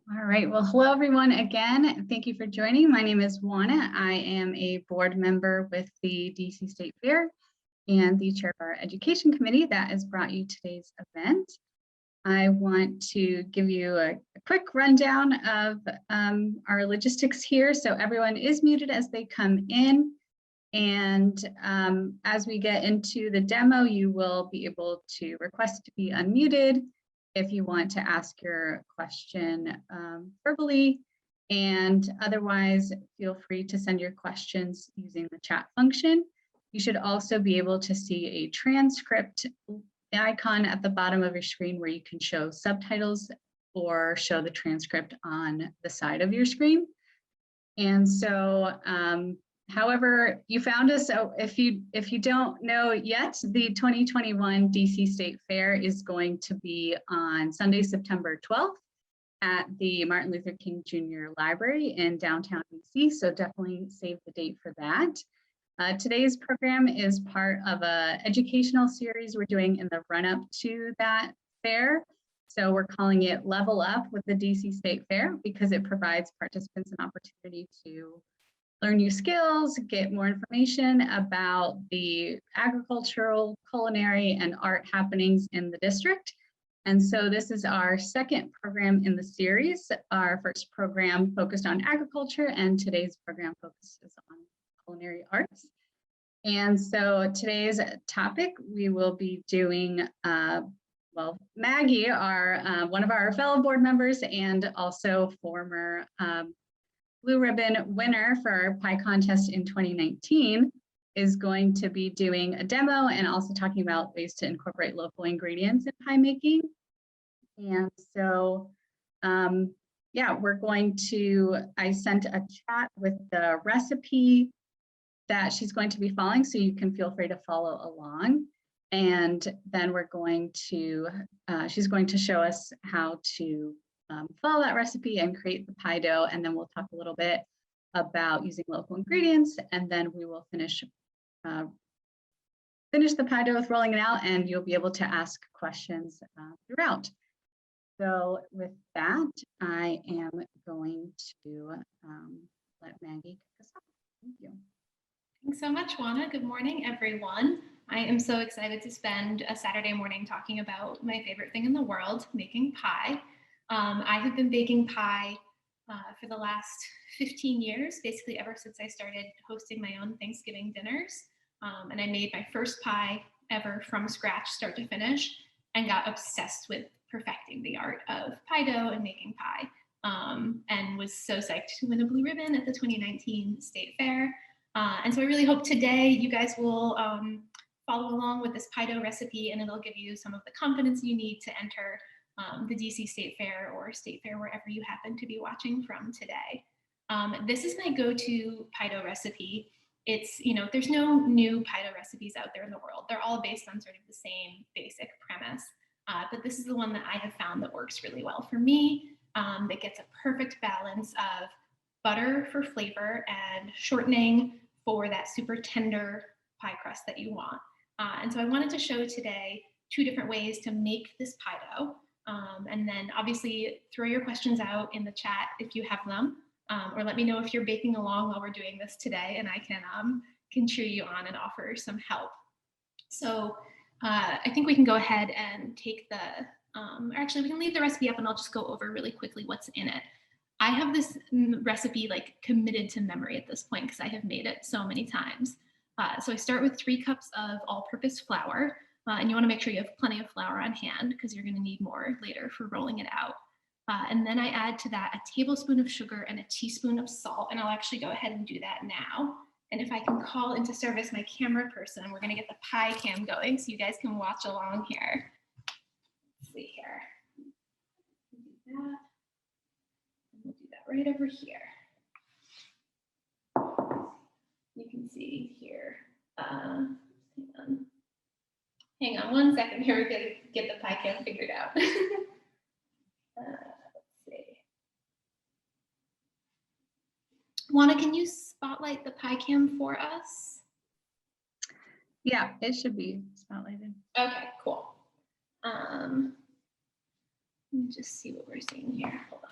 All right, well, hello everyone again. Thank you for joining. My name is Juana. I am a board member with the DC State Fair and the chair of our education committee that has brought you today's event. I want to give you a quick rundown of our logistics here. So everyone is muted as they come in. And as we get into the demo, you will be able to request to be unmuted if you want to ask your question verbally, and otherwise feel free to send your questions using the chat function. You should also be able to see a transcript icon at the bottom of your screen where you can show subtitles or show the transcript on the side of your screen. And so however you found us, so if you don't know yet, the 2021 DC State Fair is going to be on Sunday, September 12th at the Martin Luther King Jr. Library in downtown DC. So definitely save the date for that. Today's program is part of an educational series we're doing in the run-up to that fair. So we're calling it Level Up with the DC State Fair because it provides participants an opportunity to learn new skills, get more information about the agricultural, culinary, and art happenings in the district. And so this is our second program in the series. Our first program focused on agriculture, and today's program focuses on culinary arts. And so today's topic, we will be doing, well, Maggie, one of our fellow board members and also former Blue Ribbon winner for our pie contest in 2019, is going to be doing a demo and also talking about ways to incorporate local ingredients in pie making. And so, yeah, we're going to, I sent a chat with the recipe that she's going to be following, so you can feel free to follow along. And then we're going to, she's going to show us how to follow that recipe and create the pie dough. And then we'll talk a little bit about using local ingredients. And then we will finish the pie dough with rolling it out, and you'll be able to ask questions throughout. So with that, I am going to let Maggie kick us off. Thank you. Thanks so much, Juana. Good morning, everyone. I am so excited to spend a Saturday morning talking about my favorite thing in the world, making pie. I have been baking pie for the last 15 years, basically ever since I started hosting my own Thanksgiving dinners. And I made my first pie ever from scratch, start to finish, and got obsessed with perfecting the art of pie dough and making pie, and was so psyched to win a blue ribbon at the 2019 State Fair. And so I really hope today you guys will follow along with this pie dough recipe, and it'll give you some of the confidence you need to enter the DC State Fair or State Fair, wherever you happen to be watching from today. This is my go-to pie dough recipe. It's, there's no new pie dough recipes out there in the world. They're all based on sort of the same basic premise. But this is the one that I have found that works really well for me. That gets a perfect balance of butter for flavor and shortening for that super tender pie crust that you want. And so I wanted to show today 2 different ways to make this pie dough. And then obviously throw your questions out in the chat if you have them, or let me know if you're baking along while we're doing this today, and I can cheer you on and offer some help. So I think we can go ahead and take the, or actually we can leave the recipe up and I'll just go over really quickly what's in it. I have this recipe like committed to memory at this point because I have made it so many times. So I start with 3 cups of all-purpose flour, and you want to make sure you have plenty of flour on hand because you're going to need more later for rolling it out. And then I add to that a tablespoon of sugar and a teaspoon of salt, and I'll actually go ahead and do that now. And if I can call into service my camera person, we're going to get the pie cam going so you guys can watch along here. Let's see here. Do that. We'll do that right over here. You can see here. Hang on 1 second here. We're going to get the pie cam figured out. Let's see. Juana, can you spotlight the pie cam for us? Yeah, it should be spotlighted. Okay, cool. Let me just see what we're seeing here. Hold on.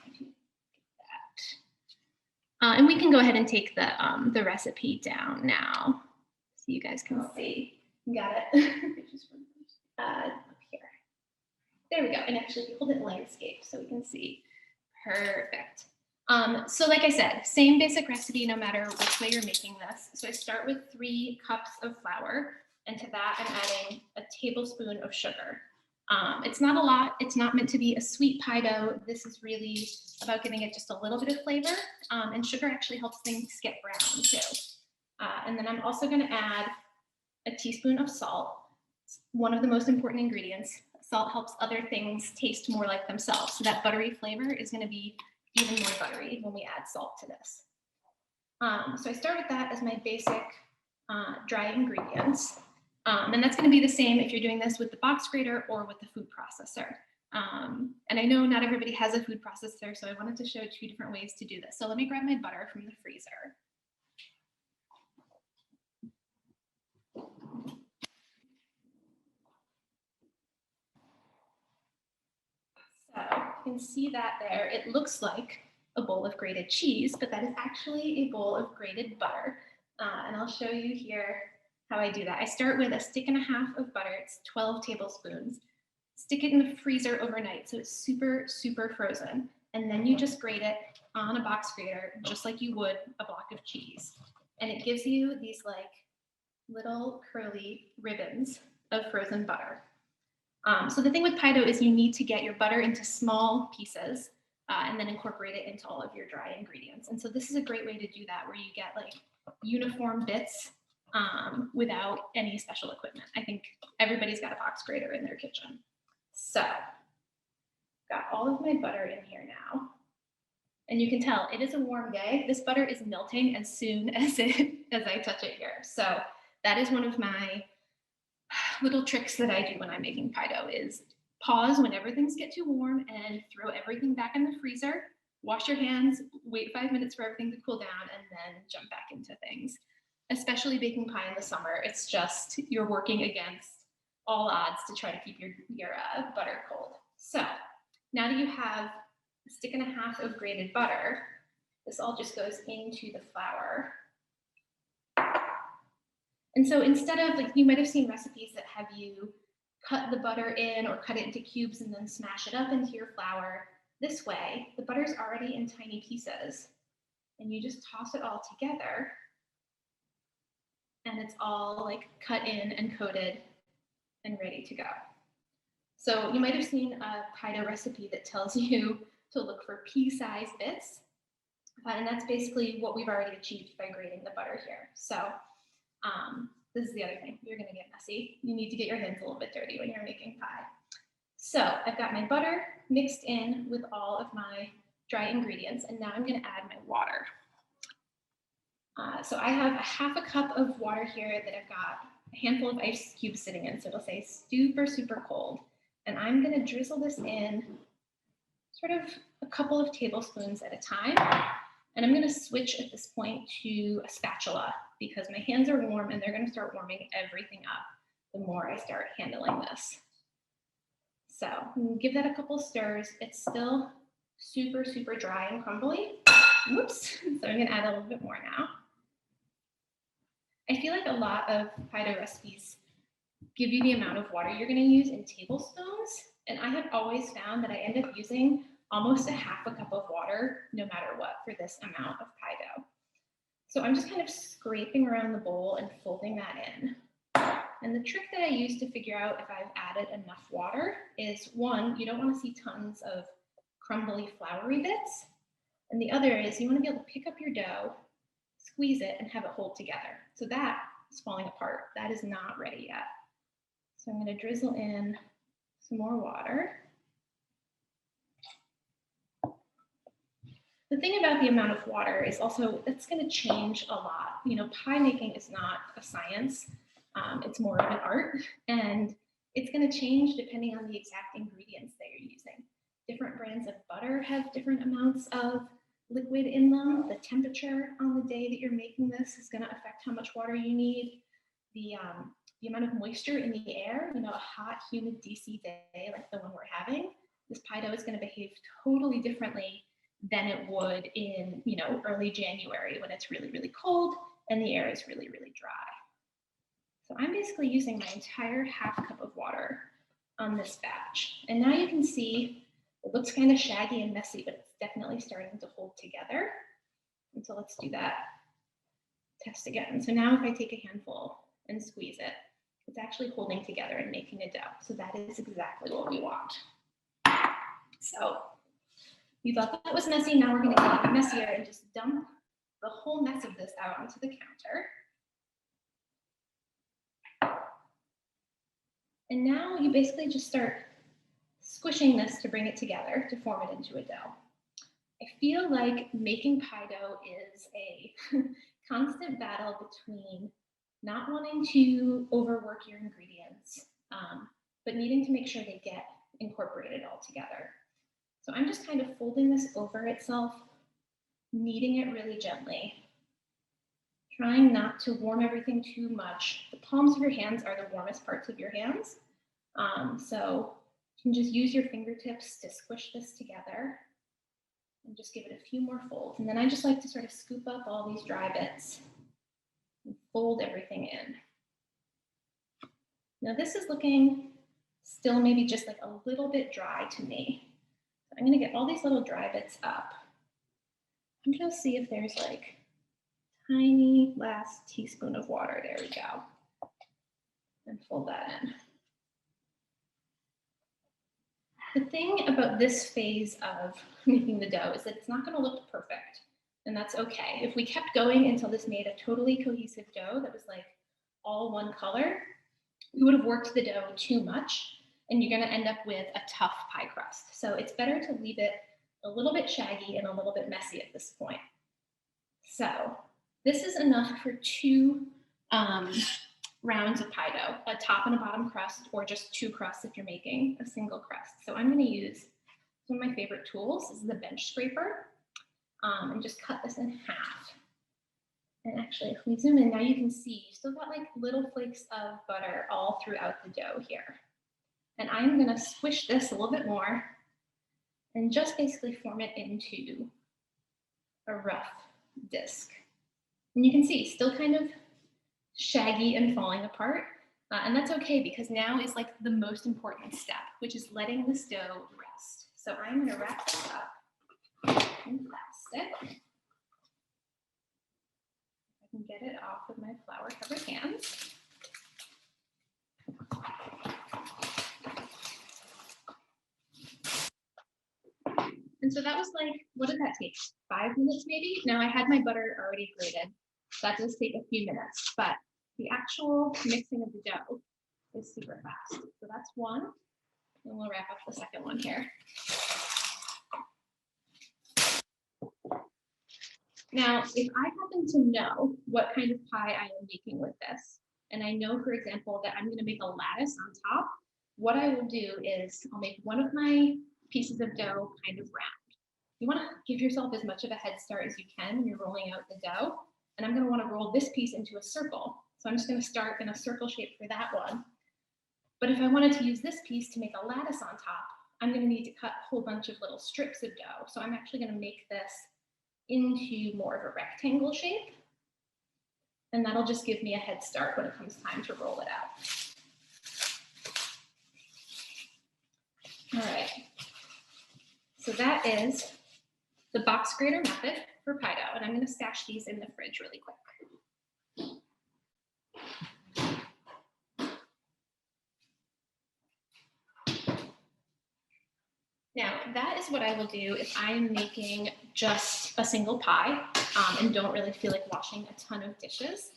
And we can go ahead and take the recipe down now so you guys can see. Got it. Up here. There we go. And actually hold it landscape so we can see. Perfect. So like I said, same basic recipe no matter which way you're making this. So I start with 3 cups of flour, and to that I'm adding a tablespoon of sugar. It's not a lot. It's not meant to be a sweet pie dough. This is really about giving it just a little bit of flavor, and sugar actually helps things get brown too. And then I'm also going to add a teaspoon of salt. It's one of the most important ingredients. Salt helps other things taste more like themselves. So that buttery flavor is going to be even more buttery when we add salt to this. So I start with that as my basic dry ingredients. And that's going to be the same if you're doing this with the box grater or with the food processor. And I know not everybody has a food processor, so I wanted to show 2 different ways to do this. So let me grab my butter from the freezer. So you can see that there. It looks like a bowl of grated cheese, but that is actually a bowl of grated butter. And I'll show you here how I do that. I start with a stick and a half of butter. It's 12 tablespoons. Stick it in the freezer overnight so it's super, super frozen. And then you just grate it on a box grater, just like you would a block of cheese. And it gives you these like little curly ribbons of frozen butter. So the thing with pie dough is you need to get your butter into small pieces and then incorporate it into all of your dry ingredients. And so this is a great way to do that, where you get like uniform bits without any special equipment. I think everybody's got a box grater in their kitchen. So got all of my butter in here now. And you can tell it is a warm day. This butter is melting as soon as I touch it here. So that is one of my little tricks that I do when I'm making pie dough is pause whenever things get too warm and throw everything back in the freezer, wash your hands, wait 5 minutes for everything to cool down, and then jump back into things. Especially baking pie in the summer, it's just you're working against all odds to try to keep your butter cold. So now that you have a stick and a half of grated butter, this all just goes into the flour. And so instead of, like, you might have seen recipes that have you cut the butter in or cut it into cubes and then smash it up into your flour. This way, the butter's already in tiny pieces, and you just toss it all together, and it's all like cut in and coated and ready to go. So you might have seen a pie dough recipe that tells you to look for pea-sized bits, and that's basically what we've already achieved by grating the butter here. So this is the other thing. You're going to get messy. You need to get your hands a little bit dirty when you're making pie. So I've got my butter mixed in with all of my dry ingredients, and now I'm going to add my water. So I have a half a cup of water here that I've got a handful of ice cubes sitting in, so it'll say super, super cold. And I'm going to drizzle this in sort of a couple of tablespoons at a time. And I'm going to switch at this point to a spatula because my hands are warm and they're going to start warming everything up the more I start handling this. So give that a couple stirs. It's still super, super dry and crumbly. Whoops. So I'm going to add a little bit more now. I feel like a lot of pie dough recipes give you the amount of water you're going to use in tablespoons. And I have always found that I end up using almost a half a cup of water, no matter what, for this amount of pie dough. So I'm just kind of scraping around the bowl and folding that in. And the trick that I use to figure out if I've added enough water is, one, you don't want to see tons of crumbly, floury bits. And the other is you want to be able to pick up your dough, squeeze it, and have it hold together. So that is falling apart. That is not ready yet. So I'm going to drizzle in some more water. The thing about the amount of water is also that's going to change a lot. You know, pie making is not a science. It's more of an art, and it's going to change depending on the exact ingredients that you're using. Different brands of butter have different amounts of liquid in them. The temperature on the day that you're making this is going to affect how much water you need. The amount of moisture in the air, you know, a hot, humid DC day like the one we're having, this pie dough is going to behave totally differently than it would in, early January when it's really, really cold and the air is really, really dry. So I'm basically using my entire ½ cup of water on this batch. And now you can see it looks kind of shaggy and messy, but it's definitely starting to hold together. And so let's do that test again. So now if I take a handful and squeeze it, it's actually holding together and making a dough. So that is exactly what we want. So you thought that was messy. Now we're going to get even messier and just dump the whole mess of this out onto the counter. And now you basically just start squishing this to bring it together to form it into a dough. I feel like making pie dough is a constant battle between not wanting to overwork your ingredients, but needing to make sure they get incorporated all together. So I'm just kind of folding this over itself, kneading it really gently, trying not to warm everything too much. The palms of your hands are the warmest parts of your hands. So you can just use your fingertips to squish this together and just give it a few more folds. And then I just like to sort of scoop up all these dry bits and fold everything in. Now this is looking still maybe just like a little bit dry to me. So I'm gonna get all these little dry bits up. I'm gonna see if there's like tiny last teaspoon of water. There we go. And fold that in. The thing about this phase of making the dough is that it's not going to look perfect, and that's okay. If we kept going until this made a totally cohesive dough that was like all one color, we would have worked the dough too much, and you're going to end up with a tough pie crust. So it's better to leave it a little bit shaggy and a little bit messy at this point. So this is enough for 2 rounds of pie dough, a top and a bottom crust, or just 2 crusts if you're making a single crust. So I'm going to use one of my favorite tools. This is the bench scraper, and just cut this in half. And actually, if we zoom in, now you can see you still got like little flakes of butter all throughout the dough here. And I'm going to squish this a little bit more and just basically form it into a rough disc. And you can see still kind of shaggy and falling apart. And that's okay, because now is like the most important step, which is letting this dough rest. So I'm going to wrap this up in plastic. I can get it off with my flour covered hands. And so that was like, what did that take? 5 minutes maybe? Now I had my butter already grated. So that does take a few minutes, but the actual mixing of the dough is super fast. So that's one, and we'll wrap up the second one here. Now, if I happen to know what kind of pie I am making with this, and I know, for example, that I'm going to make a lattice on top, what I will do is I'll make one of my pieces of dough kind of round. You want to give yourself as much of a head start as you can when you're rolling out the dough. And I'm going to want to roll this piece into a circle. So I'm just going to start in a circle shape for that one. But if I wanted to use this piece to make a lattice on top, I'm going to need to cut a whole bunch of little strips of dough. So I'm actually going to make this into more of a rectangle shape. And that'll just give me a head start when it comes time to roll it out. All right. So that is the box grater method for pie dough. And I'm going to stash these in the fridge really quick. Now, that is what I will do if I am making just a single pie and don't really feel like washing a ton of dishes.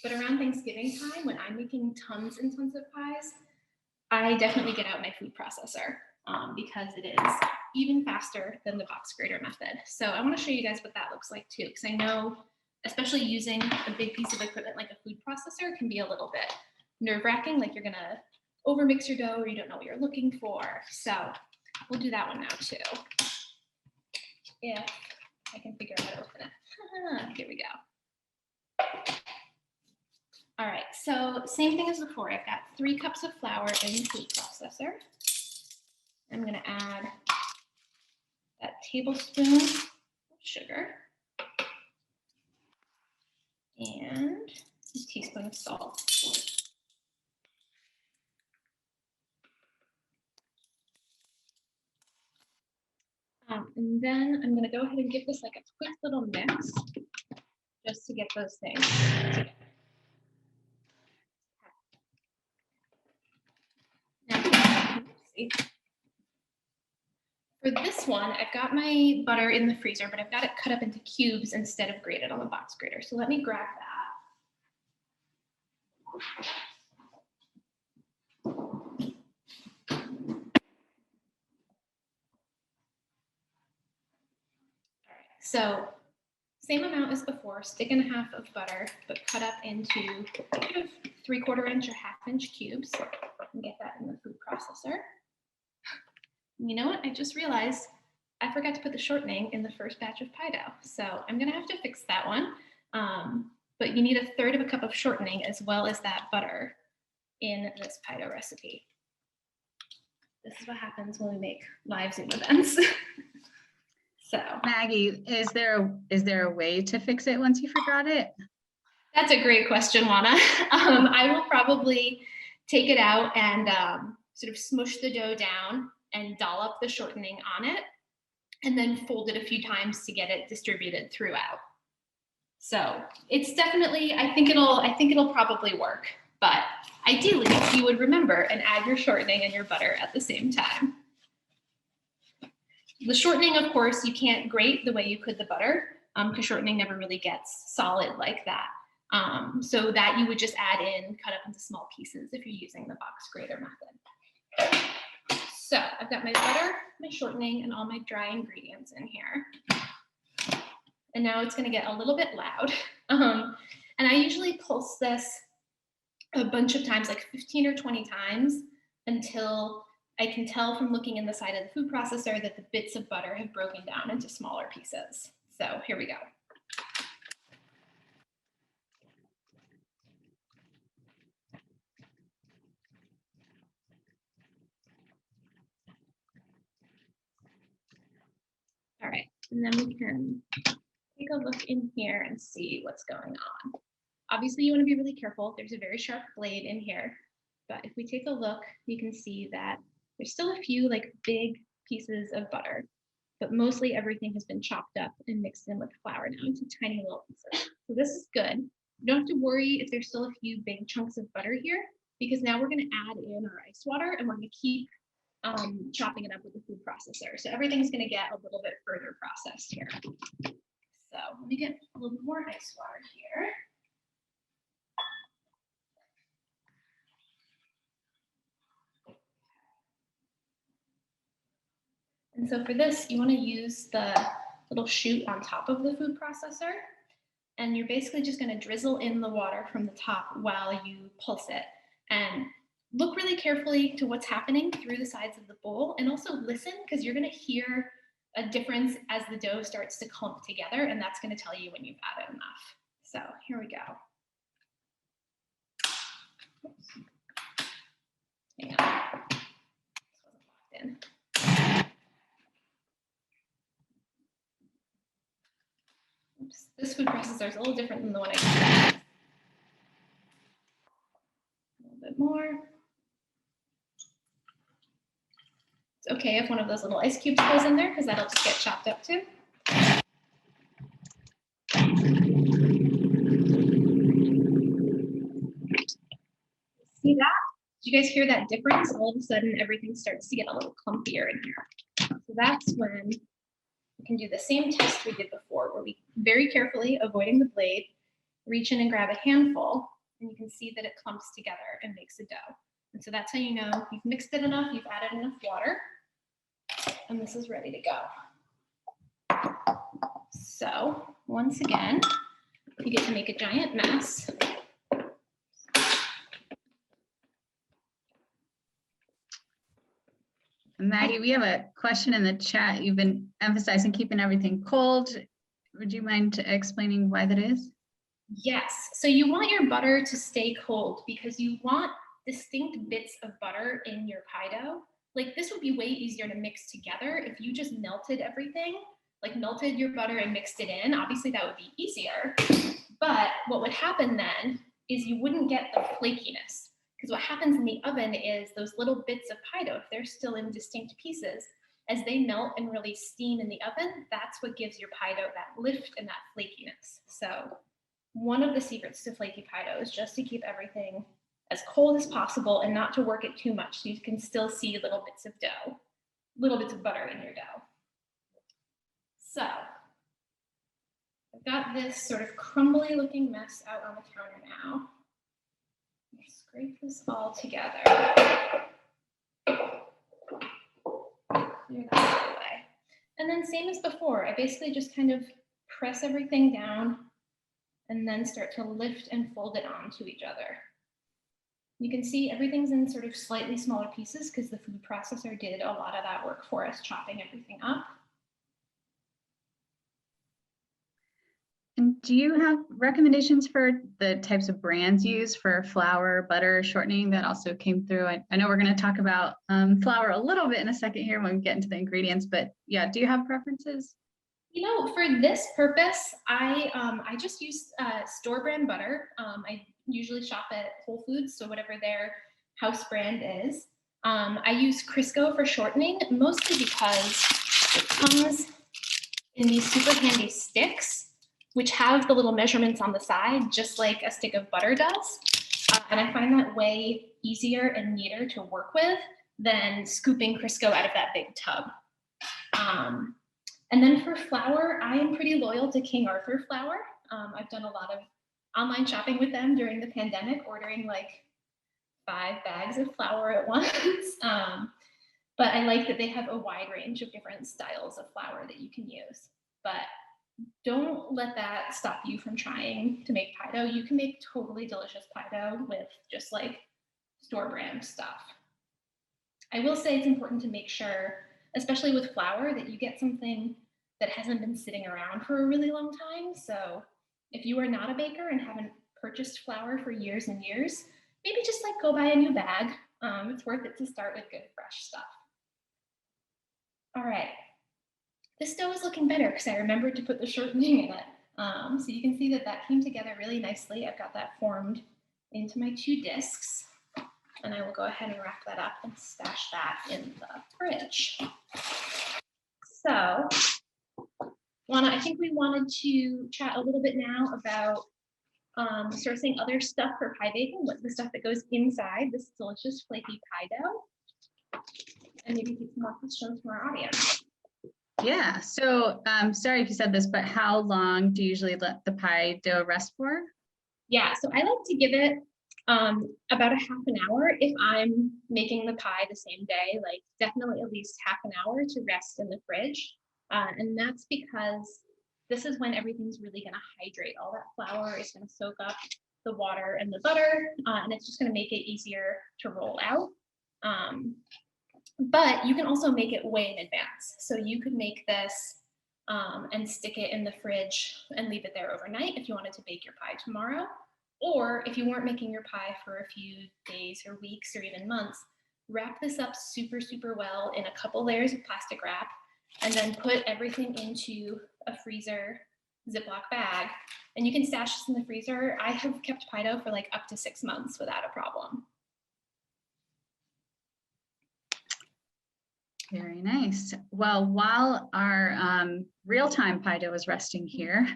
But around Thanksgiving time, when I'm making tons and tons of pies, I definitely get out my food processor because it is even faster than the box grater method. So I want to show you guys what that looks like too, because I know, especially using a big piece of equipment like a food processor can be a little bit nerve-wracking, like you're gonna overmix your dough or you don't know what you're looking for. So we'll do that one now too. If I can figure out how to open it. Here we go. All right, so same thing as before. I've got 3 cups of flour in the food processor. I'm gonna add that tablespoon of sugar and a teaspoon of salt. And then I'm going to go ahead and give this like a quick little mix just to get those things together. Now, for this one, I've got my butter in the freezer, but I've got it cut up into cubes instead of grated on the box grater. So let me grab that. So same amount as before, stick and a half of butter, but cut up into kind of 3/4 inch or 1/2 inch cubes and get that in the food processor. And you know what? I just realized I forgot to put the shortening in the first batch of pie dough. So I'm gonna have to fix that one. But you need 1/3 cup of shortening as well as that butter in this pie dough recipe. This is what happens when we make live Zoom events. So Maggie, is there a way to fix it once you forgot it? that's a great question, Juana. I will probably take it out and sort of smush the dough down and dollop the shortening on it, and then fold it a few times to get it distributed throughout. So it's definitely, I think it'll probably work, but ideally you would remember and add your shortening and your butter at the same time. The shortening, of course, you can't grate the way you could the butter because shortening never really gets solid like that. So that you would just add in, cut up into small pieces if you're using the box grater method. So I've got my butter, my shortening, and all my dry ingredients in here. And now it's gonna get a little bit loud. And I usually pulse this a bunch of times, like 15 or 20 times, until I can tell from looking in the side of the food processor that the bits of butter have broken down into smaller pieces. So here we go. All right, and then we can take a look in here and see what's going on. Obviously, you want to be really careful. There's a very sharp blade in here, but if we take a look, you can see that there's still a few like big pieces of butter, but mostly everything has been chopped up and mixed in with flour now into tiny little pieces. So this is good. You don't have to worry if there's still a few big chunks of butter here, because now we're going to add in our ice water and we're going to keep chopping it up with the food processor. So everything's going to get a little bit further processed here. So let me get a little bit more ice water here. And so for this, you want to use the little chute on top of the food processor. And you're basically just going to drizzle in the water from the top while you pulse it. And look really carefully to what's happening through the sides of the bowl, and also listen, because you're going to hear a difference as the dough starts to clump together, and that's going to tell you when you've added enough. So here we go. Oops. Hang on. This wasn't locked in. Oops. This food processor is a little different than the one I used. A little bit more. It's okay if one of those little ice cubes goes in there, because that'll just get chopped up too. See that? Did you guys hear that difference? All of a sudden, everything starts to get a little clumpier in here. So that's when we can do the same test we did before, where we very carefully, avoiding the blade, reach in and grab a handful, and you can see that it clumps together and makes a dough. And so that's how you know you've mixed it enough, you've added enough water, and this is ready to go. So once again, you get to make a giant mess. Maggie, we have a question in the chat. You've been emphasizing keeping everything cold. Would you mind explaining why that is? Yes, so you want your butter to stay cold because you want distinct bits of butter in your pie dough Like this would be way easier to mix together if you just melted everything, like melted your butter and mixed it in. Obviously that would be easier, but what would happen then is you wouldn't get the flakiness, because what happens in the oven is those little bits of pie dough, if they're still in distinct pieces, as they melt and release steam in the oven, that's what gives your pie dough that lift and that flakiness. So one of the secrets to flaky pie dough is just to keep everything as cold as possible and not to work it too much so you can still see little bits of dough, little bits of butter in your dough. So I've got this sort of crumbly looking mess out on the counter now. Scrape this all together. Clear that away. And then same as before, I basically just kind of press everything down and then start to lift and fold it onto each other. You can see everything's in sort of slightly smaller pieces because the food processor did a lot of that work for us, chopping everything up. And do you have recommendations for the types of brands used for flour, butter, shortening that also came through? I know we're going to talk about flour a little bit in a second here when we get into the ingredients, but yeah, do you have preferences? You know, for this purpose, I just use store brand butter. I usually shop at Whole Foods, so whatever their house brand is. I use Crisco for shortening, mostly because it comes in these super handy sticks, which have the little measurements on the side, just like a stick of butter does. And I find that way easier and neater to work with than scooping Crisco out of that big tub. And then for flour, I am pretty loyal to King Arthur flour. I've done a lot of online shopping with them during the pandemic, ordering like 5 bags of flour at once. But I like that they have a wide range of different styles of flour that you can use. But don't let that stop you from trying to make pie dough. You can make totally delicious pie dough with just like store brand stuff. I will say it's important to make sure, especially with flour, that you get something that hasn't been sitting around for a really long time. So if you are not a baker and haven't purchased flour for years and years, maybe just like go buy a new bag. It's worth it to start with good fresh stuff. All right. This dough is looking better because I remembered to put the shortening in it. So you can see that that came together really nicely. I've got that formed into my 2 discs, and I will go ahead and wrap that up and stash that in the fridge. So, Juana, I think we wanted to chat a little bit now about sourcing other stuff for pie baking, what's the stuff that goes inside this delicious flaky pie dough, and maybe take some more questions from our audience. Yeah, so sorry if you said this, but how long do you usually let the pie dough rest for? Yeah, so I like to give it about a half an hour if I'm making the pie the same day, like definitely at least half an hour to rest in the fridge. And that's because this is when everything's really going to hydrate. All that flour is going to soak up the water and the butter, and it's just going to make it easier to roll out. But you can also make it way in advance. So you could make this and stick it in the fridge and leave it there overnight if you wanted to bake your pie tomorrow. Or if you weren't making your pie for a few days or weeks or even months, wrap this up super, super well in a couple layers of plastic wrap, and then put everything into a freezer Ziploc bag. And you can stash this in the freezer. I have kept pie dough for like up to 6 months without a problem. Very nice. Well, while our real-time pie dough is resting here,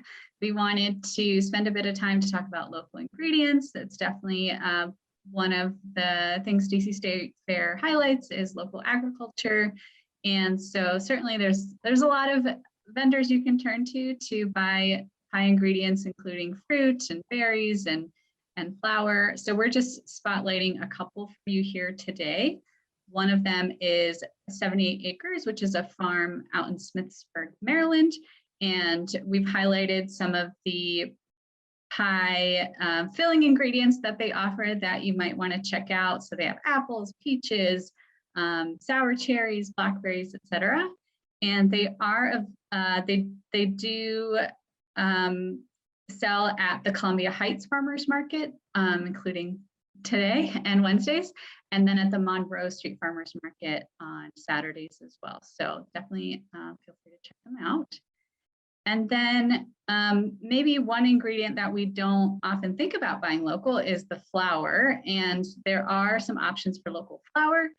we wanted to spend a bit of time to talk about local ingredients. It's definitely one of the things DC State Fair highlights is local agriculture. And so certainly there's a lot of vendors you can turn to buy pie ingredients, including fruit and berries and flour. So we're just spotlighting a couple for you here today. One of them is 78 Acres, which is a farm out in Smithsburg, Maryland. And we've highlighted some of the pie filling ingredients that they offer that you might want to check out. So they have apples, peaches, sour cherries, blackberries, etc. And they are they do sell at the Columbia Heights Farmers Market, including today and Wednesdays, and then at the Monroe Street Farmers Market on Saturdays as well. So definitely feel free to check them out. And then maybe one ingredient that we don't often think about buying local is the flour. And there are some options for local flour.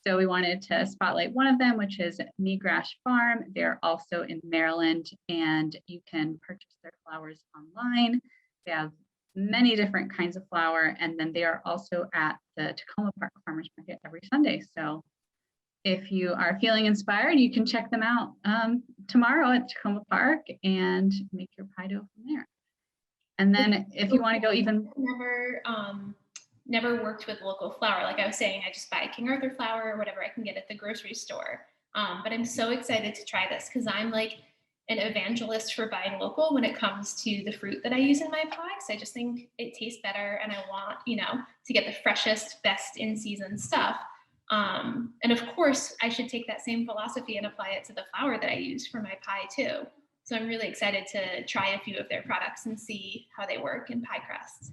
So we wanted to spotlight one of them, which is Megrash Farm. They're also in Maryland, and you can purchase their flours online. They have many different kinds of flour, and then they are also at the Tacoma Park Farmers Market every Sunday. So if you are feeling inspired, you can check them out tomorrow at Tacoma Park and make your pie dough from there. And then if you want to go even never worked with local flour. Like I was saying, I just buy King Arthur flour or whatever I can get at the grocery store. But I'm so excited to try this because I'm like an evangelist for buying local when it comes to the fruit that I use in my pies. I just think it tastes better, and I want, to get the freshest, best in season stuff. And of course, I should take that same philosophy and apply it to the flour that I use for my pie too. So I'm really excited to try a few of their products and see how they work in pie crusts.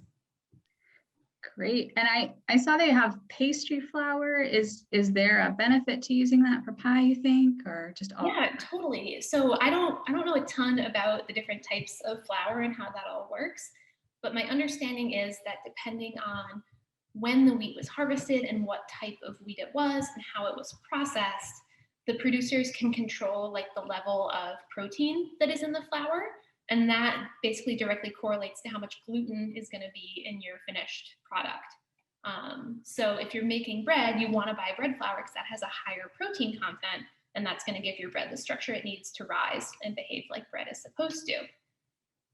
Great. And I saw they have pastry flour. Is there a benefit to using that for pie, you think, or just all? Yeah, totally. So I don't know a ton about the different types of flour and how that all works, but my understanding is that depending on when the wheat was harvested and what type of wheat it was and how it was processed, the producers can control like the level of protein that is in the flour. And that basically directly correlates to how much gluten is going to be in your finished product. So if you're making bread, you want to buy bread flour because that has a higher protein content, and that's going to give your bread the structure it needs to rise and behave like bread is supposed to.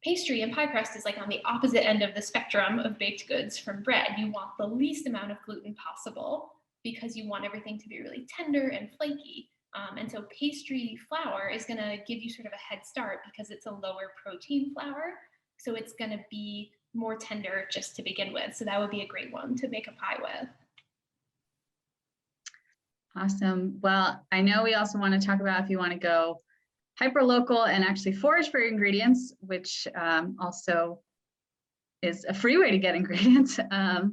Pastry and pie crust is like on the opposite end of the spectrum of baked goods from bread. You want the least amount of gluten possible because you want everything to be really tender and flaky. And so pastry flour is going to give you sort of a head start because it's a lower protein flour. So it's going to be more tender just to begin with. So that would be a great one to make a pie with. Awesome. Well, I know we also want to talk about if you want to go hyper local and actually forage for ingredients, which also is a free way to get ingredients.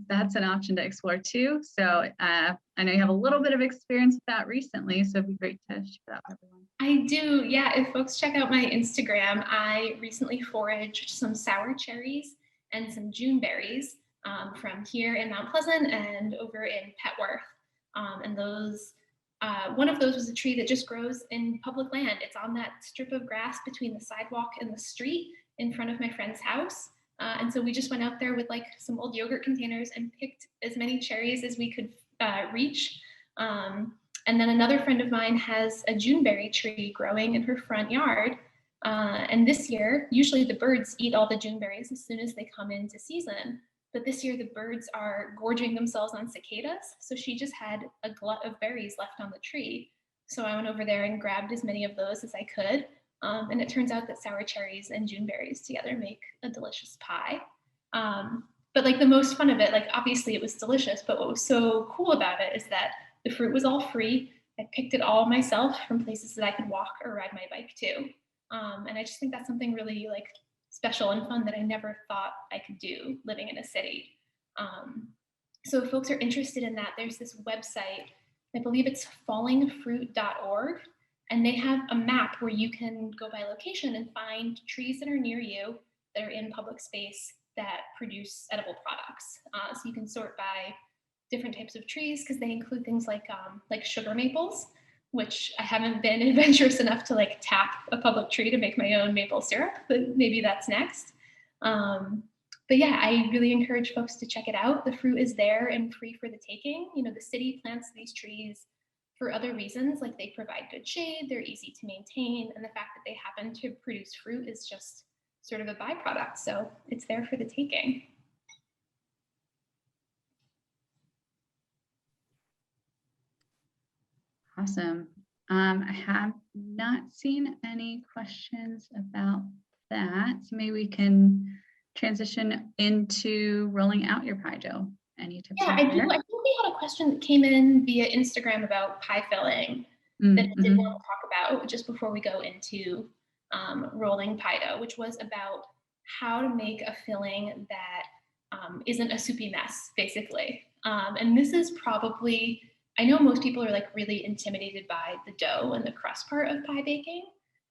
That's an option to explore too. So I know you have a little bit of experience with that recently, so it'd be great to share that with everyone. I do, yeah. If folks check out my Instagram, I recently foraged some sour cherries and some June berries from here in Mount Pleasant and over in Petworth. And those, one of those was a tree that just grows in public land. It's on that strip of grass between the sidewalk and the street in front of my friend's house. And so we just went out there with like some old yogurt containers and picked as many cherries as we could reach. And then another friend of mine has a Juneberry tree growing in her front yard. And this year, usually the birds eat all the Juneberries as soon as they come into season. But this year the birds are gorging themselves on cicadas. So she just had a glut of berries left on the tree. So I went over there and grabbed as many of those as I could. And it turns out that sour cherries and Juneberries together make a delicious pie. But like the most fun of it, like obviously it was delicious, but what was so cool about it is that the fruit was all free. I picked it all myself from places that I could walk or ride my bike to. And I just think that's something really like special and fun that I never thought I could do living in a city. So if folks are interested in that, there's this website, I believe it's fallingfruit.org. And they have a map where you can go by location and find trees that are near you that are in public space that produce edible products. So you can sort by different types of trees because they include things like sugar maples, which I haven't been adventurous enough to like tap a public tree to make my own maple syrup, but maybe that's next. But yeah, I really encourage folks to check it out. The fruit is there and free for the taking. You know, the city plants these trees for other reasons, like they provide good shade, they're easy to maintain, and the fact that they happen to produce fruit is just sort of a byproduct. So it's there for the taking. Awesome. I have not seen any questions about that. So maybe we can transition into rolling out your pie dough. Any tips? Yeah, I do. I think we had a question that came in via Instagram about pie filling that I did want to talk about just before we go into rolling pie dough, which was about how to make a filling that isn't a soupy mess, basically. And this is probably, I know most people are like really intimidated by the dough and the crust part of pie baking,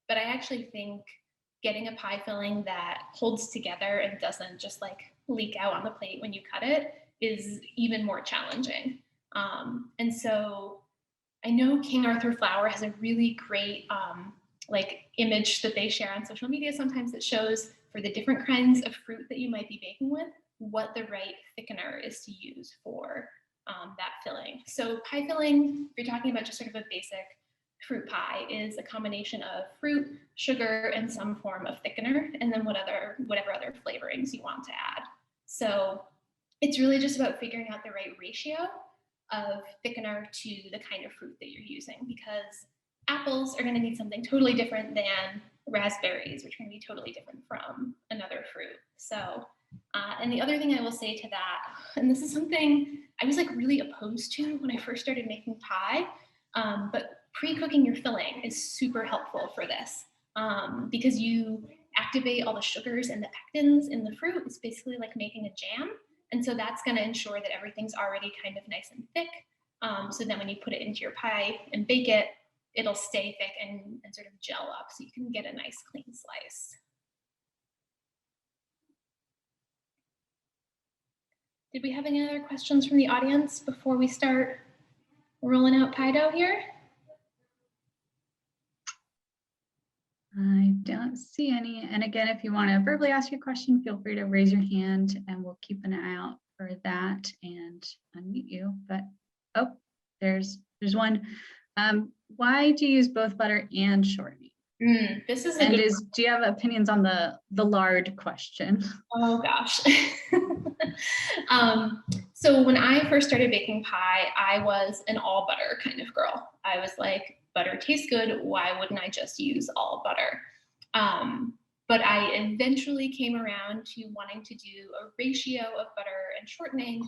but I actually think getting a pie filling that holds together and doesn't just like leak out on the plate when you cut it is even more challenging. And so I know King Arthur Flour has a really great like image that they share on social media sometimes that shows for the different kinds of fruit that you might be baking with, what the right thickener is to use for that filling. So pie filling, if you're talking about just sort of a basic fruit pie, is a combination of fruit, sugar, and some form of thickener, and then whatever other flavorings you want to add. So it's really just about figuring out the right ratio of thickener to the kind of fruit that you're using, because apples are going to need something totally different than raspberries, which are going to be totally different from another fruit. So, and the other thing I will say to that, and this is something I was like really opposed to when I first started making pie, but pre-cooking your filling is super helpful for this, because you activate all the sugars and the pectins in the fruit. It's basically like making a jam. And so that's going to ensure that everything's already kind of nice and thick. So then when you put it into your pie and bake it, it'll stay thick and sort of gel up so you can get a nice clean slice. Did we have any other questions from the audience before we start rolling out pie dough here? I don't see any. And again, if you want to verbally ask your question, feel free to raise your hand and we'll keep an eye out for that and unmute you. But oh, there's one. Why do you use both butter and shortening? This is a and good do you have opinions on the lard question? Oh gosh. So when I first started baking pie, I was an all butter kind of girl. I was like, butter tastes good. Why wouldn't I just use all butter? But I eventually came around to wanting to do a ratio of butter and shortening,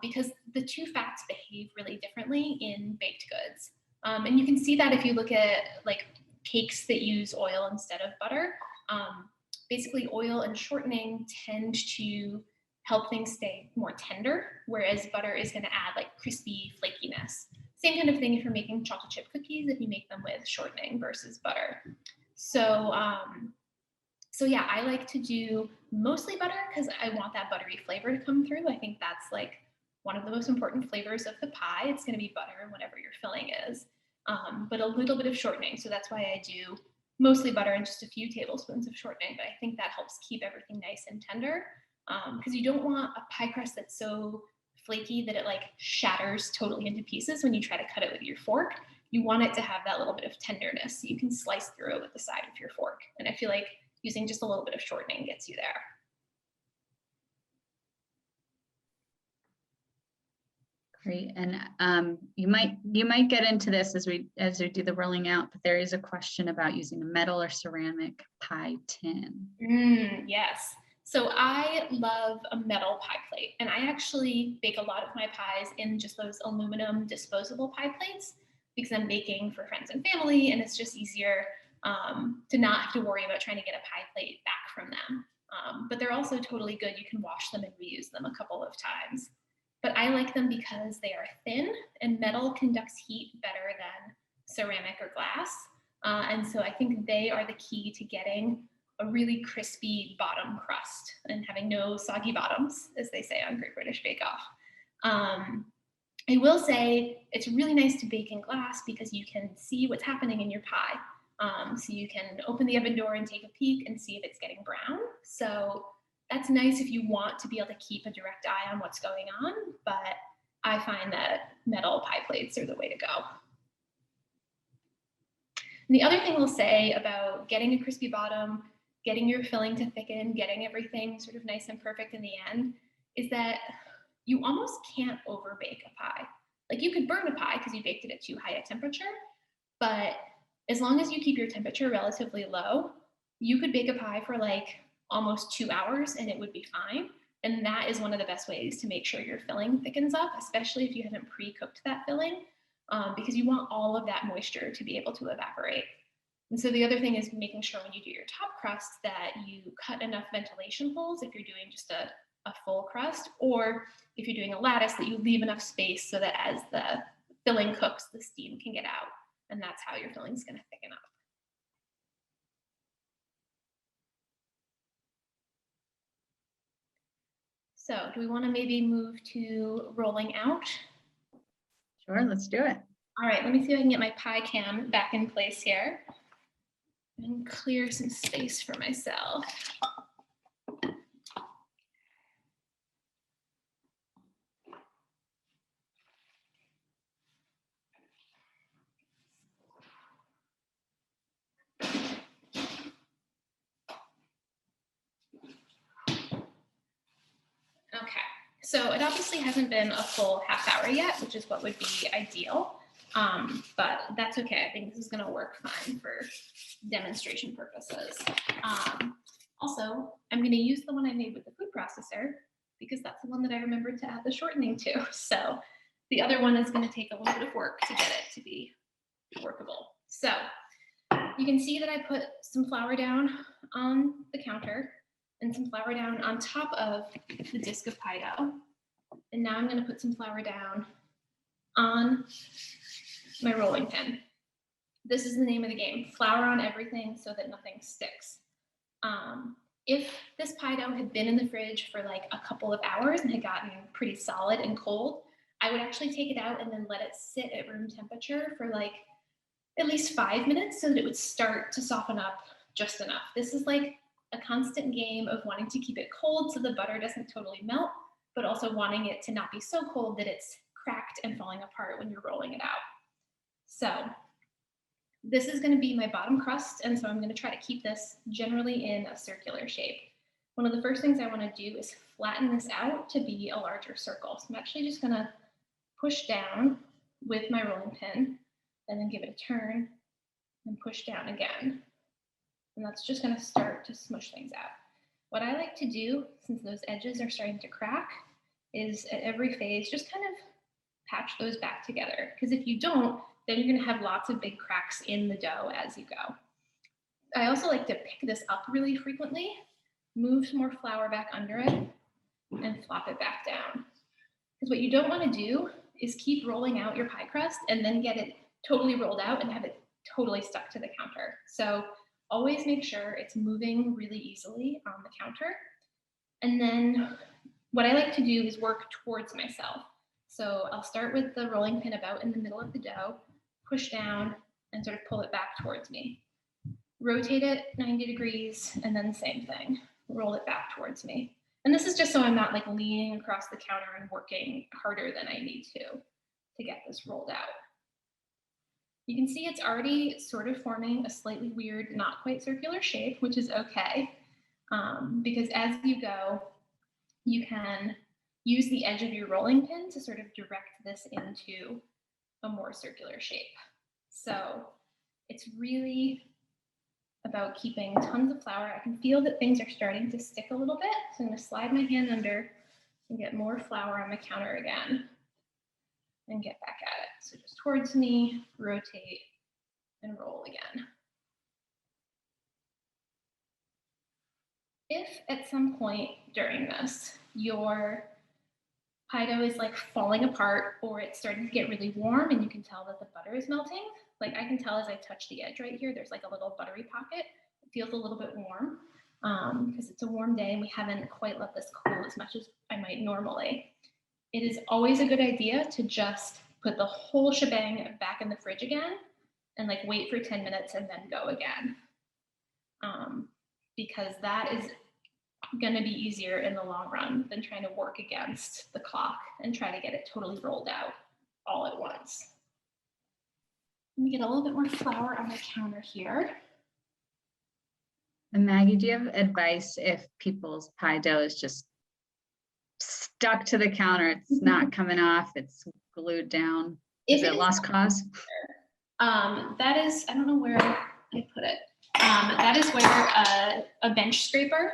because the two fats behave really differently in baked goods. And you can see that if you look at like cakes that use oil instead of butter. Basically, oil and shortening tend to help things stay more tender, whereas butter is going to add like crispy flakiness. Same kind of thing if you're making chocolate chip cookies, if you make them with shortening versus butter. So, so yeah, I like to do mostly butter because I want that buttery flavor to come through. I think that's like one of the most important flavors of the pie. It's going to be butter and whatever your filling is, but a little bit of shortening. So that's why I do mostly butter and just a few tablespoons of shortening, but I think that helps keep everything nice and tender, because you don't want a pie crust that's so flaky that it like shatters totally into pieces when you try to cut it with your fork. You want it to have that little bit of tenderness so you can slice through it with the side of your fork. And I feel like using just a little bit of shortening gets you there. Great, and you might get into this as we do the rolling out, but there is a question about using a metal or ceramic pie tin. Yes. So I love a metal pie plate, and I actually bake a lot of my pies in just those aluminum disposable pie plates because I'm baking for friends and family, and it's just easier to not have to worry about trying to get a pie plate back from them. But they're also totally good. You can wash them and reuse them a couple of times. But I like them because they are thin, and metal conducts heat better than ceramic or glass. And so I think they are the key to getting a really crispy bottom crust and having no soggy bottoms, as they say on Great British Bake Off. I will say it's really nice to bake in glass because you can see what's happening in your pie. So you can open the oven door and take a peek and see if it's getting brown. So that's nice if you want to be able to keep a direct eye on what's going on, but I find that metal pie plates are the way to go. And the other thing we'll say about getting a crispy bottom, getting your filling to thicken, getting everything sort of nice and perfect in the end, is that you almost can't overbake a pie. Like you could burn a pie because you baked it at too high a temperature, but as long as you keep your temperature relatively low, you could bake a pie for like almost 2 hours and it would be fine. And that is one of the best ways to make sure your filling thickens up, especially if you haven't pre-cooked that filling, because you want all of that moisture to be able to evaporate. And so the other thing is making sure when you do your top crust that you cut enough ventilation holes if you're doing just a a full crust, or if you're doing a lattice, that you leave enough space so that as the filling cooks, the steam can get out, and that's how your filling is going to thicken up. So do we want to maybe move to rolling out? Sure, let's do it. All right, let me see if I can get my pie cam back in place here and clear some space for myself. Okay, so it obviously hasn't been a full half hour yet, which is what would be ideal, but that's okay. I think this is going to work fine for demonstration purposes. Also, I'm going to use the one I made with the food processor because that's the one that I remembered to add the shortening to. So the other one is going to take a little bit of work to get it to be workable. So you can see that I put some flour down on the counter and some flour down on top of the disc of pie dough. And now I'm going to put some flour down on my rolling pin. This is the name of the game, flour on everything so that nothing sticks. If this pie dough had been in the fridge for like a couple of hours and had gotten pretty solid and cold, I would actually take it out and then let it sit at room temperature for like at least 5 minutes so that it would start to soften up just enough. This is like a constant game of wanting to keep it cold so the butter doesn't totally melt, but also wanting it to not be so cold that it's cracked and falling apart when you're rolling it out. So this is going to be my bottom crust, and so I'm going to try to keep this generally in a circular shape. One of the first things I want to do is flatten this out to be a larger circle. So I'm actually just going to push down with my rolling pin and then give it a turn and push down again. And that's just going to start to smush things out. What I like to do, since those edges are starting to crack, is at every phase just kind of patch those back together. Because if you don't, then you're going to have lots of big cracks in the dough as you go. I also like to pick this up really frequently, move some more flour back under it, and flop it back down. Because what you don't want to do is keep rolling out your pie crust and then get it totally rolled out and have it totally stuck to the counter. So always make sure it's moving really easily on the counter. And then what I like to do is work towards myself. So I'll start with the rolling pin about in the middle of the dough, push down, and sort of pull it back towards me. Rotate it 90 degrees, and then same thing. Roll it back towards me. And this is just so I'm not like leaning across the counter and working harder than I need to get this rolled out. You can see it's already sort of forming a slightly weird, not quite circular shape, which is okay, because as you go, you can use the edge of your rolling pin to sort of direct this into a more circular shape. So it's really about keeping tons of flour. I can feel that things are starting to stick a little bit, so I'm going to slide my hand under and get more flour on the counter again and get back at it. So just towards me, rotate, and roll again. If at some point during this, your pie dough is like falling apart or it's starting to get really warm and you can tell that the butter is melting, like I can tell as I touch the edge right here, there's like a little buttery pocket. It feels a little bit warm because it's a warm day and we haven't quite let this cool as much as I might normally. It is always a good idea to just put the whole shebang back in the fridge again and like wait for 10 minutes and then go again. Because that is going to be easier in the long run than trying to work against the clock and try to get it totally rolled out all at once. Let me get a little bit more flour on the counter here. And Maggie, do you have advice if people's pie dough is just stuck to the counter, it's not coming off, it's glued down? Is it lost cause? That is, I don't know where I put it. That is where a bench scraper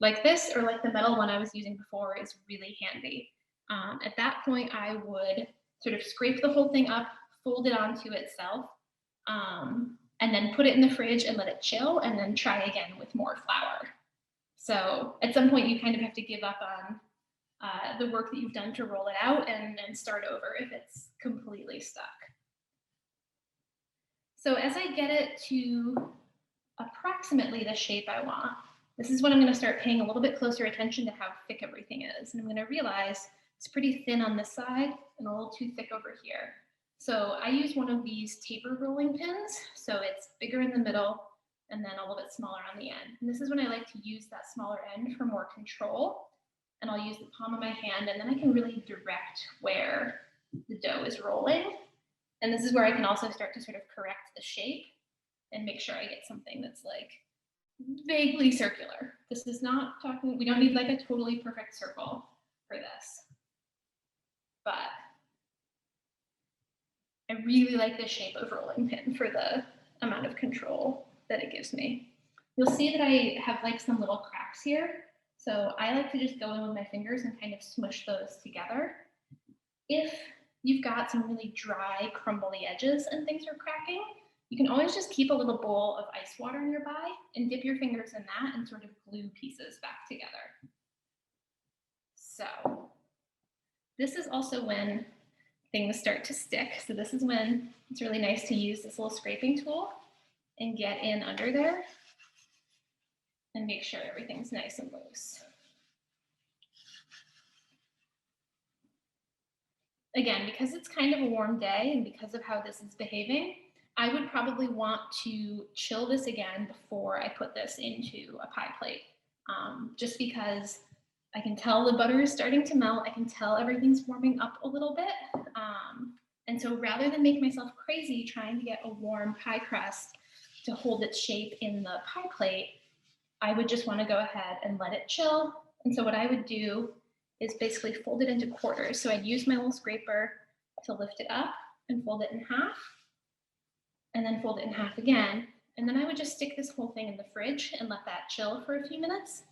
like this or like the metal one I was using before is really handy. At that point, I would sort of scrape the whole thing up, fold it onto itself, and then put it in the fridge and let it chill and then try again with more flour. So at some point you kind of have to give up on the work that you've done to roll it out and start over if it's completely stuck. So as I get it to approximately the shape I want, this is when I'm going to start paying a little bit closer attention to how thick everything is. And I'm going to realize it's pretty thin on this side and a little too thick over here. So I use one of these taper rolling pins. So it's bigger in the middle and then a little bit smaller on the end. And this is when I like to use that smaller end for more control. And I'll use the palm of my hand, and then I can really direct where the dough is rolling. And this is where I can also start to sort of correct the shape and make sure I get something that's like vaguely circular. This is not talking, we don't need like a totally perfect circle for this. But I really like the shape of rolling pin for the amount of control that it gives me. You'll see that I have like some little cracks here. So I like to just go in with my fingers and kind of smush those together. If you've got some really dry, crumbly edges and things are cracking, you can always just keep a little bowl of ice water nearby and dip your fingers in that and sort of glue pieces back together. So this is also when things start to stick. So this is when it's really nice to use this little scraping tool and get in under there and make sure everything's nice and loose. Again, because it's kind of a warm day and because of how this is behaving, I would probably want to chill this again before I put this into a pie plate. Just because I can tell the butter is starting to melt, I can tell everything's warming up a little bit. And so rather than make myself crazy trying to get a warm pie crust to hold its shape in the pie plate, I would just want to go ahead and let it chill. And so what I would do is basically fold it into quarters. So I'd use my little scraper to lift it up and fold it in half, and then fold it in half again. And then I would just stick this whole thing in the fridge and let that chill for a few minutes.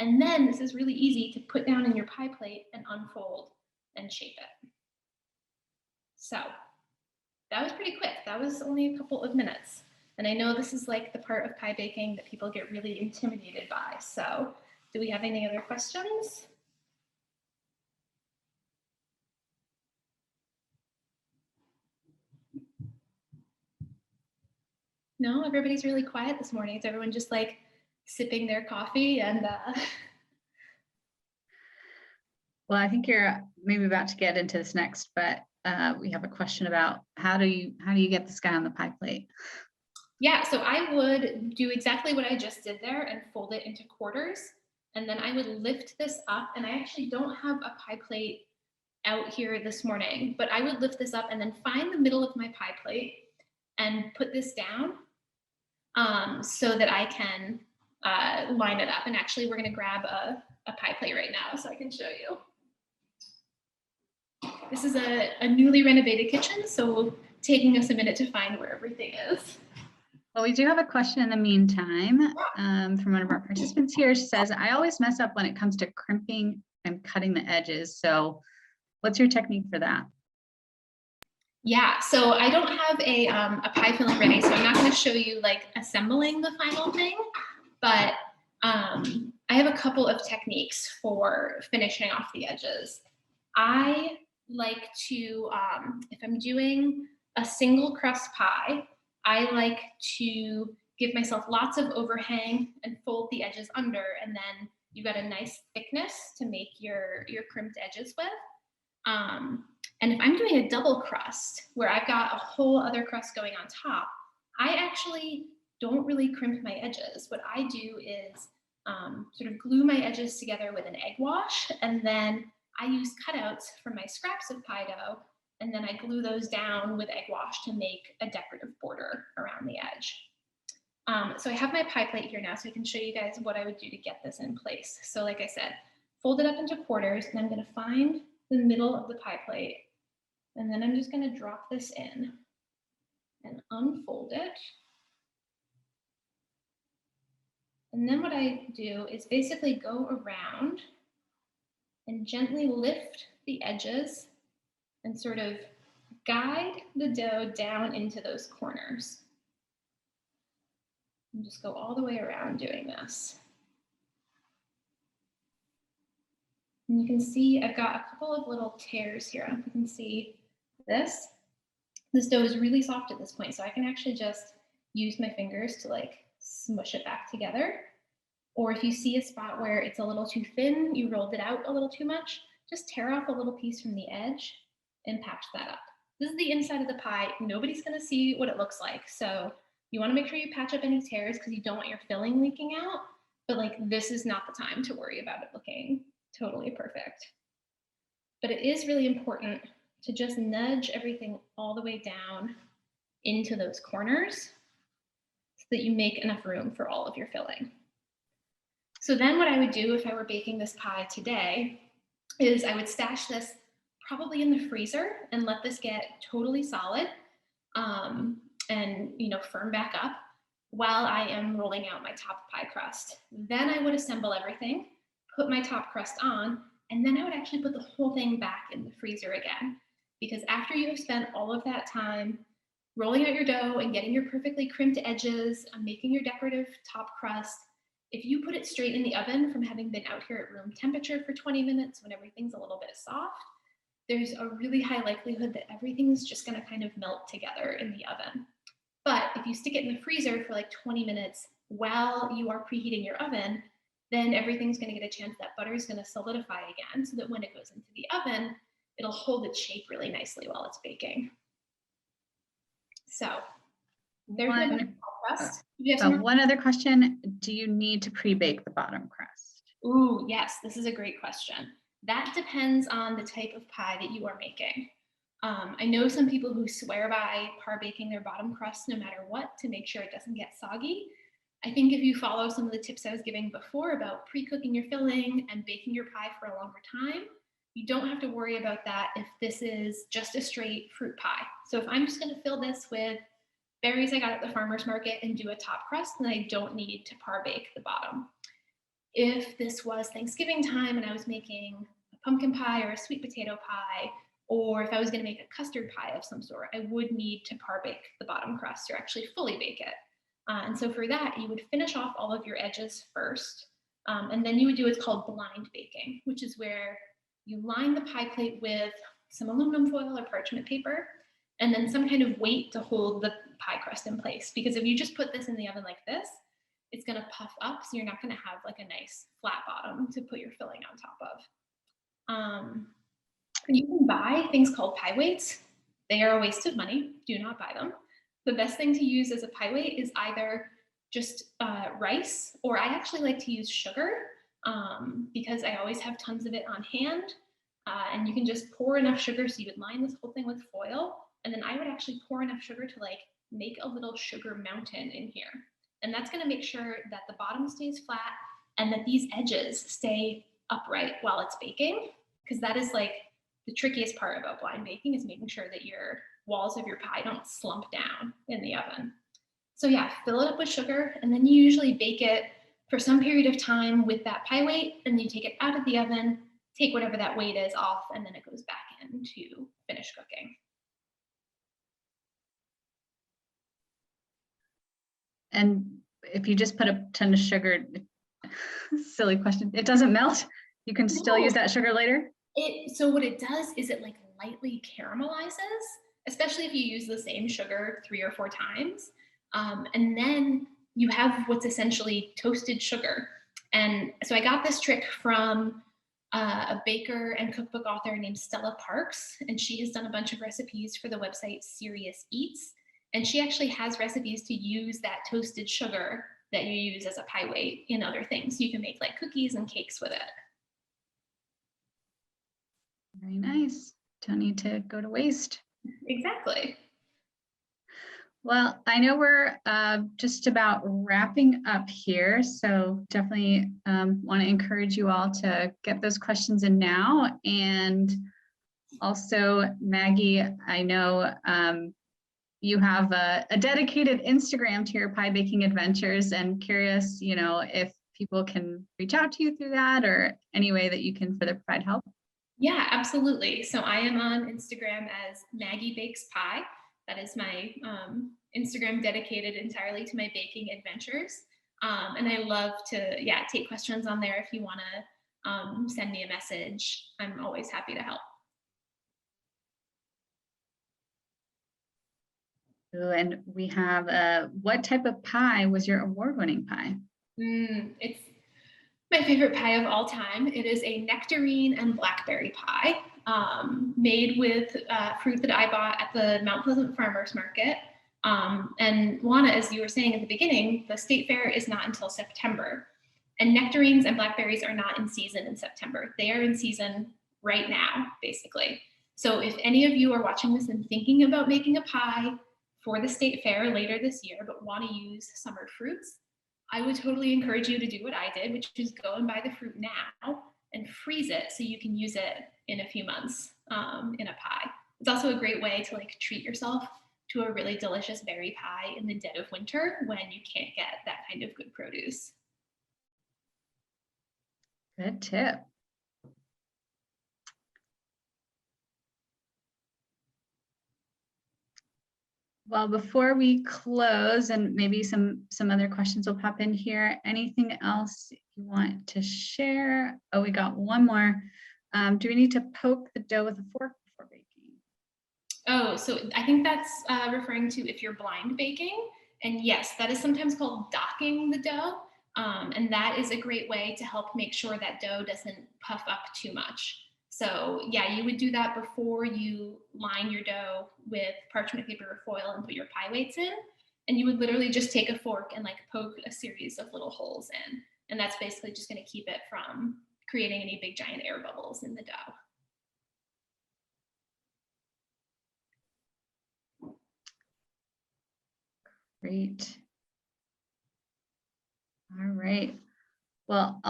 And then this is really easy to put down in your pie plate and unfold and shape it. So that was pretty quick. That was only a couple of minutes. And I know this is like the part of pie baking that people get really intimidated by. So do we have any other questions? No, everybody's really quiet this morning. Is everyone just like sipping their coffee and Well, I think you're maybe about to get into this next, but we have a question about how do you get this guy on the pie plate? Yeah, so I would do exactly what I just did there and fold it into quarters. And then I would lift this up, and I actually don't have a pie plate out here this morning, but I would lift this up and then find the middle of my pie plate and put this down so that I can line it up. And actually we're gonna grab a pie plate right now so I can show you. This is a newly renovated kitchen, so taking us a minute to find where everything is. Well, we do have a question in the meantime from one of our participants here. She says, I always mess up when it comes to crimping and cutting the edges. So what's your technique for that? Yeah, so I don't have a pie filling ready, so I'm not going to show you like assembling the final thing, but I have a couple of techniques for finishing off the edges. I like to, if I'm doing a single crust pie, I like to give myself lots of overhang and fold the edges under, and then you've got a nice thickness to make your crimped edges with. And if I'm doing a double crust where I've got a whole other crust going on top, I actually don't really crimp my edges. What I do is sort of glue my edges together with an egg wash, and then I use cutouts from my scraps of pie dough, and then I glue those down with egg wash to make a decorative border around the edge. So I have my pie plate here now, so I can show you guys what I would do to get this in place. So like I said, fold it up into quarters, and I'm going to find the middle of the pie plate, and then I'm just going to drop this in and unfold it. And then what I do is basically go around and gently lift the edges and sort of guide the dough down into those corners. And just go all the way around doing this. And you can see I've got a couple of little tears here. You can see this. This dough is really soft at this point, so I can actually just use my fingers to like smush it back together. Or if you see a spot where it's a little too thin, you rolled it out a little too much, just tear off a little piece from the edge and patch that up. This is the inside of the pie. Nobody's gonna see what it looks like. So you wanna make sure you patch up any tears because you don't want your filling leaking out, but like this is not the time to worry about it looking totally perfect. But it is really important to just nudge everything all the way down into those corners so that you make enough room for all of your filling. So then what I would do if I were baking this pie today is I would stash this probably in the freezer and let this get totally solid and firm back up while I am rolling out my top pie crust. Then I would assemble everything, put my top crust on, and then I would actually put the whole thing back in the freezer again. Because after you have spent all of that time rolling out your dough and getting your perfectly crimped edges and making your decorative top crust, if you put it straight in the oven from having been out here at room temperature for 20 minutes when everything's a little bit soft, there's a really high likelihood that everything's just gonna kind of melt together in the oven. But if you stick it in the freezer for like 20 minutes while you are preheating your oven, then everything's gonna get a chance that butter is gonna solidify again so that when it goes into the oven, it'll hold its shape really nicely while it's baking. So there's my crust. One other question. Do you need to pre-bake the bottom crust? Ooh, yes, this is a great question. That depends on the type of pie that you are making. I know some people who swear by par baking their bottom crust no matter what to make sure it doesn't get soggy. I think if you follow some of the tips I was giving before about pre-cooking your filling and baking your pie for a longer time, you don't have to worry about that if this is just a straight fruit pie. So if I'm just gonna fill this with berries I got at the farmer's market and do a top crust, then I don't need to par bake the bottom. If this was Thanksgiving time and I was making a pumpkin pie or a sweet potato pie, or if I was gonna make a custard pie of some sort, I would need to par bake the bottom crust or actually fully bake it. And so for that, you would finish off all of your edges first, and then you would do what's called blind baking, which is where you line the pie plate with some aluminum foil or parchment paper, and then some kind of weight to hold the pie crust in place. Because if you just put this in the oven like this, it's gonna puff up, so you're not gonna have like a nice flat bottom to put your filling on top of. You can buy things called pie weights. They are a waste of money, do not buy them. The best thing to use as a pie weight is either just rice, or I actually like to use sugar because I always have tons of it on hand. And you can just pour enough sugar, so you would line this whole thing with foil, and then I would actually pour enough sugar to like make a little sugar mountain in here. And that's gonna make sure that the bottom stays flat and that these edges stay upright while it's baking, because that is like the trickiest part about blind baking, is making sure that your walls of your pie don't slump down in the oven. So yeah, fill it up with sugar, and then you usually bake it for some period of time with that pie weight, and you take it out of the oven, take whatever that weight is off, and then it goes back in to finish cooking. And if you just put a ton of sugar, silly question, it doesn't melt? You can still use that sugar later? So what it does is it like lightly caramelizes, especially if you use the same sugar 3 or 4 times. And then you have what's essentially toasted sugar. And so I got this trick from a baker and cookbook author named Stella Parks, and she has done a bunch of recipes for the website Serious Eats. And she actually has recipes to use that toasted sugar that you use as a pie weight in other things. You can make like cookies and cakes with it. Very nice. Don't need to go to waste. Exactly. Well, I know we're just about wrapping up here, so definitely want to encourage you all to get those questions in now. And also, Maggie, I know you have a dedicated Instagram to your pie baking adventures, and curious, if people can reach out to you through that or any way that you can further provide help. Yeah, absolutely. So I am on Instagram as Maggie Bakes Pie. That is my Instagram dedicated entirely to my baking adventures. And I love to, take questions on there if you want send me a message. I'm always happy to help. And we have, what type of pie was your award-winning pie? It's my favorite pie of all time. It is a nectarine and blackberry pie made with fruit that I bought at the Mount Pleasant Farmers Market. And Juana, as you were saying at the beginning, the state fair is not until September. And nectarines and blackberries are not in season in September. They are in season right now, basically. So if any of you are watching this and thinking about making a pie for the state fair later this year, but want to use summer fruits, I would totally encourage you to do what I did, which is go and buy the fruit now and freeze it so you can use it in a few months in a pie. It's also a great way to like treat yourself to a really delicious berry pie in the dead of winter when you can't get that kind of good produce. Good tip. Well, before we close, and maybe some other questions will pop in here, anything else you want to share? Oh, we got one more. Do we need to poke the dough with a fork before baking? Oh, so I think that's referring to if you're blind baking. And yes, that is sometimes called docking the dough. And that is a great way to help make sure that dough doesn't puff up too much. So yeah, you would do that before you line your dough with parchment paper or foil and put your pie weights in. And you would literally just take a fork and like poke a series of little holes in. And that's basically just going to keep it from creating any big giant air bubbles in the dough. Great. All right. Well,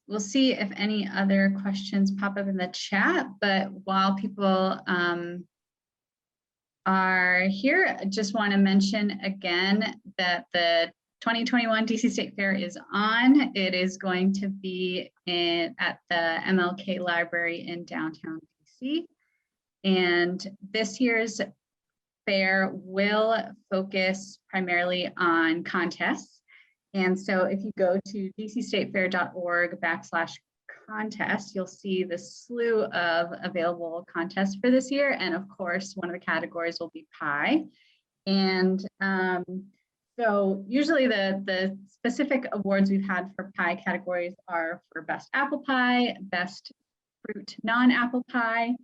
we'll see if any other questions pop up in the chat, but while people are here, I just want to mention again that the 2021 DC State Fair is on. It is going to be at the MLK Library in downtown DC. And this year's fair will focus primarily on contests. And so if you go to dcstatefair.org/contest, you'll see the slew of available contests for this year. And of course, one of the categories will be pie. And so usually the specific awards we've had for pie categories are for best apple pie, best fruit non-apple pie,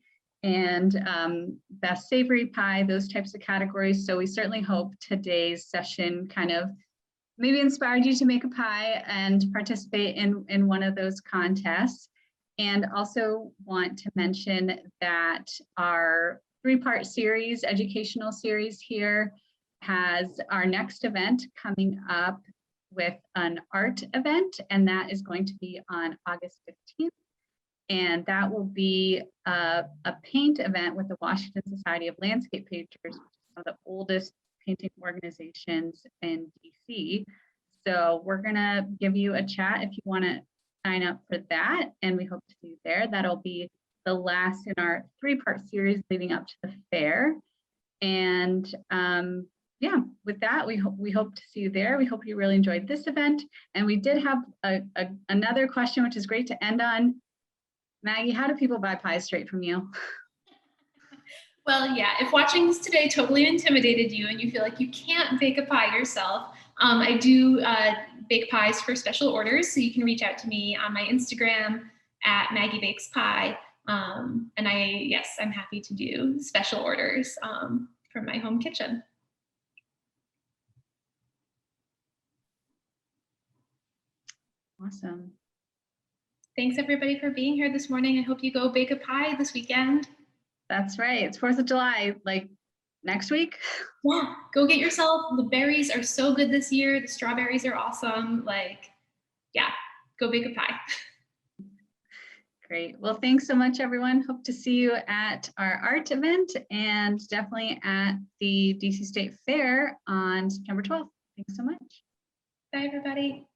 and best savory pie, those types of categories. So we certainly hope today's session kind of maybe inspired you to make a pie and participate in one of those contests. And also want to mention that our 3-part series, educational series here, has our next event coming up with an art event, and that is going to be on August 15th. And that will be a paint event with the Washington Society of Landscape Painters, which is one of the oldest painting organizations in DC. So we're gonna give you a chat if you want to sign up for that, and we hope to see you there. That'll be the last in our 3-part series leading up to the fair. And yeah, with that, we hope to see you there. We hope you really enjoyed this event. And we did have another question, which is great to end on. Maggie, how do people buy pies straight from you? Well, yeah, if watching this today totally intimidated you and you feel like you can't bake a pie yourself, I do bake pies for special orders. So you can reach out to me on my Instagram at Maggie Bakes Pie. And I'm happy to do special orders from my home kitchen. Awesome. Thanks everybody for being here this morning. I hope you go bake a pie this weekend. That's right. It's 4th of July, like next week. Yeah, go get yourself. The berries are so good this year. The strawberries are awesome. Like, yeah, go bake a pie. Great. Well, thanks so much, everyone. Hope to see you at our art event and definitely at the DC State Fair on September 12th. Thanks so much. Bye, everybody.